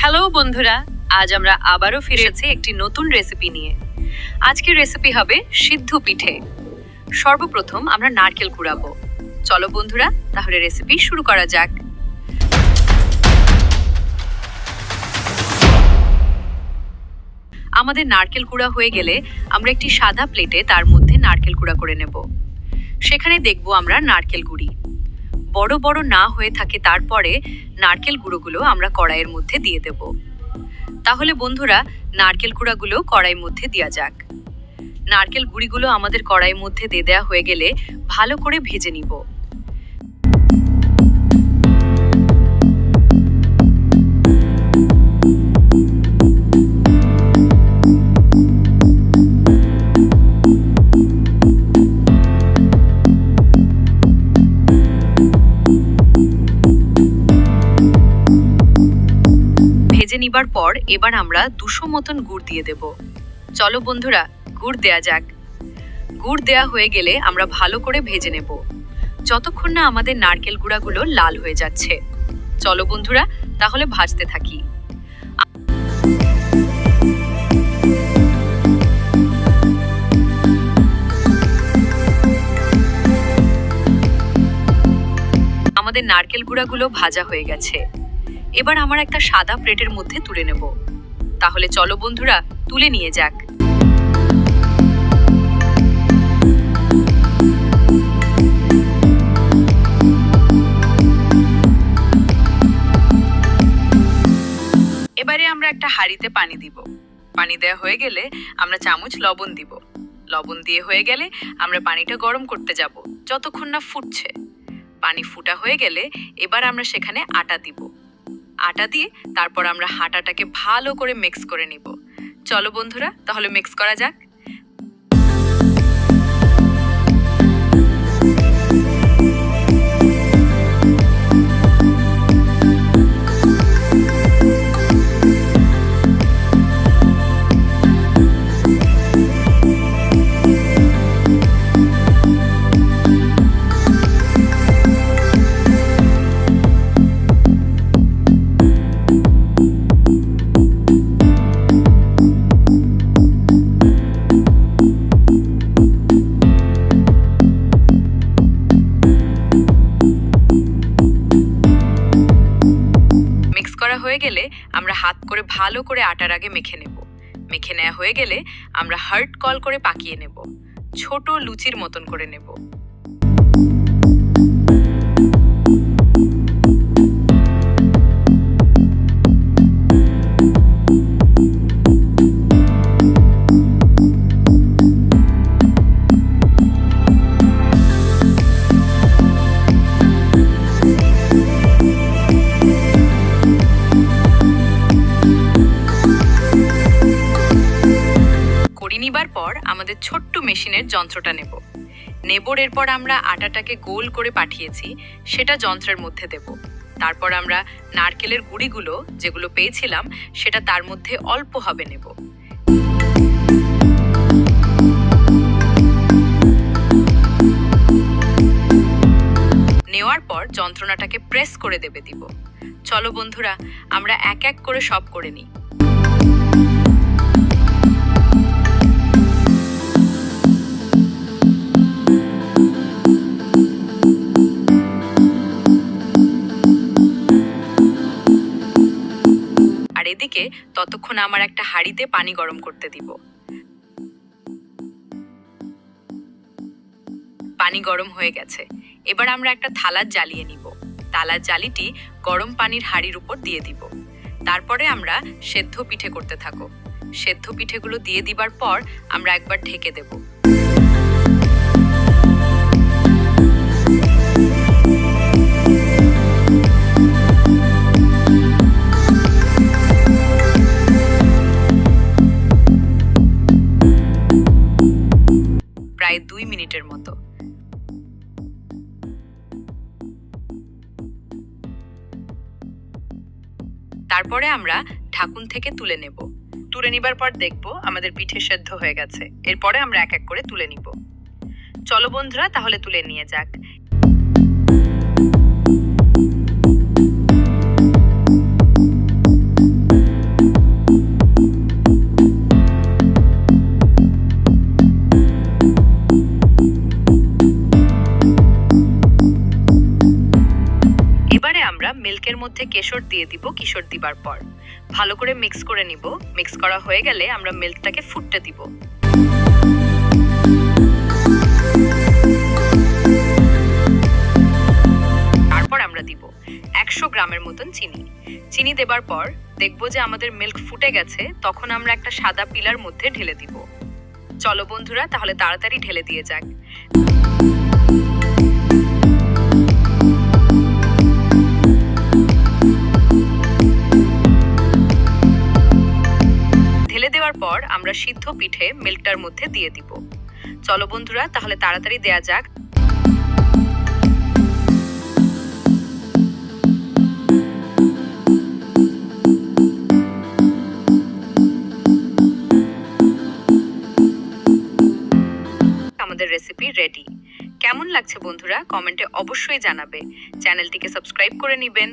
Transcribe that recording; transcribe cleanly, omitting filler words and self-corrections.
Hello বন্ধুরা, আজ আমরা আবারও ফিরেছি একটি নতুন রেসিপি নিয়ে। আজকের রেসিপি হবে সিদ্ধ পিঠে। সর্বপ্রথম আমরা নারকেল কুড়াবো। চলো বন্ধুরা, তাহলে রেসিপি শুরু করা যাক। আমাদের নারকেল কুড়া হয়ে গেলে আমরা একটি সাদা প্লেটে তার মধ্যে নারকেল কুড়া করে নেব। সেখানে দেখব আমরা নারকেল গুঁড়ি বড় বড় না হয়ে থাকে। তারপরে নারকেল গুঁড়োগুলো আমরা কড়াইয়ের মধ্যে দিয়ে দেব। তাহলে বন্ধুরা, নারকেল কুড়াগুলো কড়াইয়ের মধ্যে দেওয়া যাক। নারকেল গুঁড়িগুলো আমাদের কড়াইয়ের মধ্যে দিয়ে দেওয়া হয়ে গেলে ভালো করে ভেজে নিব। ভেজে নিবার পর এবার আমরা 200 মতন গুড় দিয়ে দেব। চলো বন্ধুরা, গুড় দেয়া যাক। গুড় দেয়া হয়ে গেলে আমরা ভালো করে ভেজে নেব, যতক্ষণ না আমাদের নারকেল গুঁড়াগুলো লাল হয়ে যাচ্ছে। চলো বন্ধুরা, তাহলে ভাজতে থাকি। আমাদের নারকেল গুঁড়াগুলো ভাজা হয়ে গেছে। এবার আমার একটা সাদা প্লেটের মধ্যে তুলে নেব। তাহলে চলো বন্ধুরা, তুলে নিয়ে যাক। এবারে আমরা একটা হাঁড়িতে পানি দিব। পানি দেওয়া হয়ে গেলে আমরা চামচ লবণ দিব। লবণ দিয়ে হয়ে গেলে আমরা পানিটা গরম করতে যাব, যতক্ষণ না ফুটছে। পানি ফুটা হয়ে গেলে এবার আমরা সেখানে আটা দিব। আটা দিয়ে তারপর আমরা আটাটাকে ভালো করে মিক্স করে নিব। চলো বন্ধুরা, তাহলে মিক্স করা যাক। হয়ে গেলে আমরা হাত করে ভালো করে আটার আগে মেখে নেব। মেখে নেওয়া হয়ে গেলে আমরা হার্ড কল করে পাকিয়ে নেব। ছোট লুচির মতন করে নেব। নিবার পর আমাদের ছোট্ট মেশিনের যন্ত্রটা নেব। নেবার এরপর আমরা আটাটাকে গোল করে পাঠিয়েছি সেটা যন্ত্রের মধ্যে দেব। তারপর আমরা নারকেলের গুঁড়িগুলো যেগুলো পেয়েছিলাম সেটা তার মধ্যে অল্প হবে নেব। নেওয়ার পর যন্ত্রণাটাকে প্রেস করে দেবে দিব। চলো বন্ধুরা, আমরা এক এক করে সব করে নিই। আর এদিকে ততক্ষণ আমার একটা হাঁড়িতে পানি গরম করতে দিব। পানি গরম হয়ে গেছে। এবার আমরা একটা থালা জ্বালিয়ে নিব। থালার জালিটি গরম পানির হাঁড়ির উপর দিয়ে দিব। তারপরে আমরা সেদ্ধ পিঠে করতে থাকো। সেদ্ধ পিঠেগুলো দিয়ে দিবার পর আমরা একবার ঢেকে দেব। প্রায় 2 মিনিটের মতো। তারপরে আমরা ঢাকুন থেকে তুলে নেব। তুলে নিবার পর দেখব আমাদের পিঠে সেদ্ধ হয়ে গেছে। এরপরে আমরা এক এক করে তুলে নিব। চলো বন্ধুরা, তাহলে তুলে নিয়ে যাক। মধ্যে কেশর দিয়ে দিব কিশোর দিবার পর। ভালো করে মিক্স করে নিব। মিক্স করা হয়ে গেলে আমরা মিল্কটাকে ফুটতে দিব। তারপর আমরা দিব 100 গ্রামের মতন চিনি। চিনি দেবার পর দেখব যে আমাদের মিল্ক ফুটে গেছে, তখন আমরা একটা সাদা পিলার মধ্যে ঢেলে দিব। চলো বন্ধুরা, তাহলে তাড়াতাড়ি ঢেলে দিয়ে যাক। ঢেলে দেওয়ার পর আমরা সিদ্ধ পিঠে মিল্কটার মধ্যে দিয়ে দিব। চলো বন্ধুরা, তাহলে তাড়াতাড়ি দেয়া যাক। আমাদের রেসিপি রেডি। কেমন লাগছে বন্ধুরা, কমেন্টে অবশ্যই জানাবে। চ্যানেলটিকে সাবস্ক্রাইব করে নিবেন।